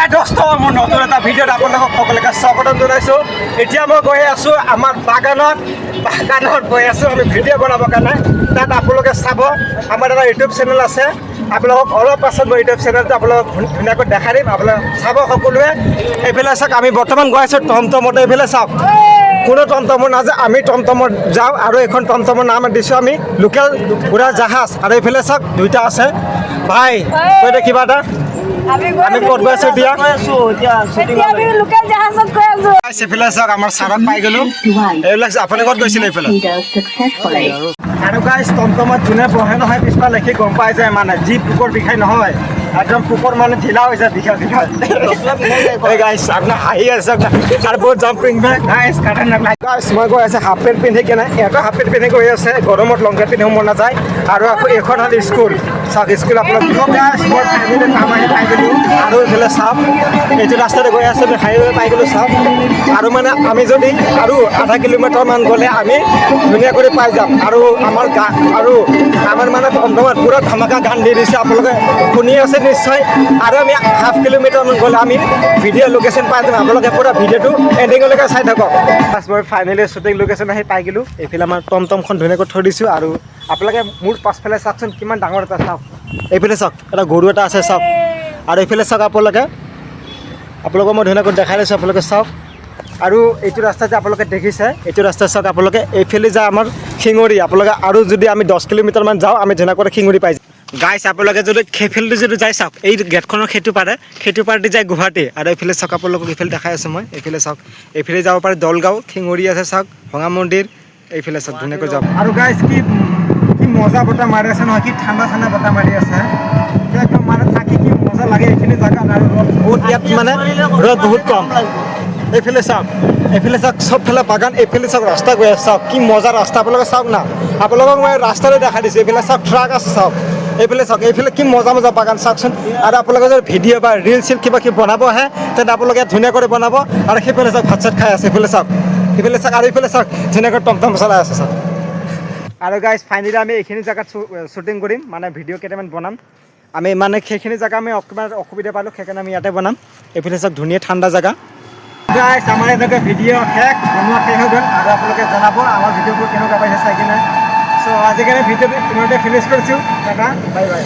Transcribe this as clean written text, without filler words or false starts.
হে দোস্ত মোৰ নতুন এটা ভিডিঅ'ত আপোনালোকক সকলোকে স্বাগতম জনাইছোঁ। এতিয়া মই গৈ আছোঁ আমাৰ বাগানত গৈ আছোঁ আমি ভিডিঅ' বনাবৰ কাৰণে। তাত আপোনালোকে চাব আমাৰ এটা ইউটিউব চেনেল আছে। আপোনালোকক অলপ পাছত মই ইউটিউব চেনেলটো আপোনালোকক ধুনীয়াকৈ দেখাই দিম। আপোনালোকে চাব সকলোৱে। এইফালে চাওক আমি বৰ্তমান গৈ আছোঁ টমটমত। এইফালে চাওক কোনো টমটমত নাযায়, আমি টমটমত যাওঁ আৰু এইখন টমটমৰ নাম দিছোঁ আমি লোকেল উৰাজাহাজ। আৰু এইফালে চাওক দুইটা আছে ভাই কৈ দে কিবা এটা। আমি ক'ত গৈ আছোঁ এতিয়া? এইফালে চাওক আমাৰ চাৰত পাই গ'লোঁ। এইবিলাক আপুনি ক'ত গৈছিলে এইফালে? আৰু গাইছ টমটমত যোনে বহে নহয় পিছফালে সি গম পাই যায় মানে যি পোকৰ বিষাই নহয় একদম পোকৰ মানে ঢিলা হৈ যায় বিষাই গাইছ আপোনাৰ হাঁহি আছে আৰু বহুত জাম্পিং গাইছ গাইছ মই গৈ আছে হাফ পেণ্ট পিন্ধি কেনে এটা হাফ পেণ্ট পিন্ধি গৈ আছে গৰমত লং পেণ্ট পিন্ধিব মন নাযায়। আৰু আকৌ এইখন হ'ল স্কুল চাওক স্কুল আপোনালোক গাইছ মই ফেমিলি কাম আহি পাই গ'লোঁ। আৰু এইফালে চাওক এইটো ৰাস্তাতে গৈ আছে আমি হাইৱে পাই গ'লোঁ চাওক। আৰু মানে আমি যদি আৰু আধা কিলোমিটাৰমান গ'লে আমি ধুনীয়া কৰি পাই যাম। আৰু আমাৰ আমাৰ মানে টমটমত পূৰা ধামাকা গান দি দিছে আপোনালোকে শুনি আছে নিশ্চয়। আৰু আমি হাফ কিলোমিটাৰমান গ'লে আমি ভিডিঅ' লোকেশ্যন পাই যাম। আপোনালোকে পূৰা ভিডিঅ'টো এণ্ডিঙলৈকে চাই থাকক। মই ফাইনেলি শ্বুটিং লোকেশ্যন আহি পাই গ'লোঁ। এইফালে আমাৰ টমটমখন ধুনীয়াকৈ থৈ দিছোঁ। আৰু আপোনালোকে মোৰ পাছফালে চাওকচোন কিমান ডাঙৰ এটা চাওক। এইফালে চাওক এটা গৰু এটা আছে চাওক। আৰু এইফালে চাওক আপোনালোকক মই ধুনীয়াকৈ দেখাই দিছোঁ আপোনালোকে চাওক। আৰু এইটো ৰাস্তা যে আপোনালোকে দেখিছে এইটো ৰাস্তা চাওক আপোনালোকে এইফালে যায় আমাৰ শিঙৰি। আপোনালোকে আৰু যদি আমি 10 কিলোমিটাৰমান যাওঁ আমি ধুনীয়াকৈ শিঙৰি পাই যাওঁ। গাইছ আপোনালোকে যদি সেইফালেদি যদি যাই চাওক এই গেটখনৰ সেইটো পাৰেদি যায় গুৱাহাটী। আৰু এইফালে চাওক আপোনালোকক এইফালে দেখাই আছোঁ মই। এইফালে চাওক এইফালে যাব পাৰে দলগাঁও শিঙৰি আছে চাওক ভঙা মন্দিৰ। এইফালে চাওক ধুনীয়াকৈ যাওক। আৰু গাইছ কি মজা বতাহ মাৰি আছে নহয়, কি ঠাণ্ডা বতাহ মাৰি আছে একদম মানে থাকি কি মজা লাগে এইখিনি জেগাত। আৰু বহুত ইয়াত মানে ৰ'দ বহুত কম। এইফালে চাওক চবফালে বাগান। এইফালে চাওক ৰাস্তা গৈ আছে চাওক কি মজা ৰাস্তা আপোনালোকে চাওক না। আপোনালোকক মই ৰাস্তালৈ দেখাই দিছোঁ। এইফালে চাওক ট্ৰাক আছে চাওক। এইফালে চাওক এইফালে কি মজা বাগান চাওকচোন। আৰু আপোনালোকে যদি ভিডিঅ' বা ৰিল চিল কিবা বনাব আহে তেন্তে আপোনালোকে ধুনীয়া কৰি বনাব। আৰু সেইফালে চাওক ভাত চাত খাই আছে। এইফালে চাওক আৰু এইফালে চাওক ধুনীয়াকৈ টমটম চলাই আছে চাওক। আৰু গাইছ ফাইনেলি আমি এইখিনি জেগাত শ্বুটিং কৰিম মানে ভিডিঅ' কেইটামান বনাম। আমি মানে সেইখিনি জেগা আমি অকণমান অসুবিধা পালোঁ সেইকাৰণে আমি ইয়াতে বনাম। এইফালে চাওক ধুনীয়া ঠাণ্ডা জেগা। গাইছ আমাৰ এনেকৈ ভিডিঅ' বনোৱা শেষ হৈ গ'ল। আৰু আপোনালোকে জনাব আমাৰ ভিডিঅ'বোৰ কেনেকুৱা পাইছে চাই কিনে। চ' আজিকালি ভিডিঅ'টো ইমানতে ফিনিছ কৰিছোঁ। Tata bye bye.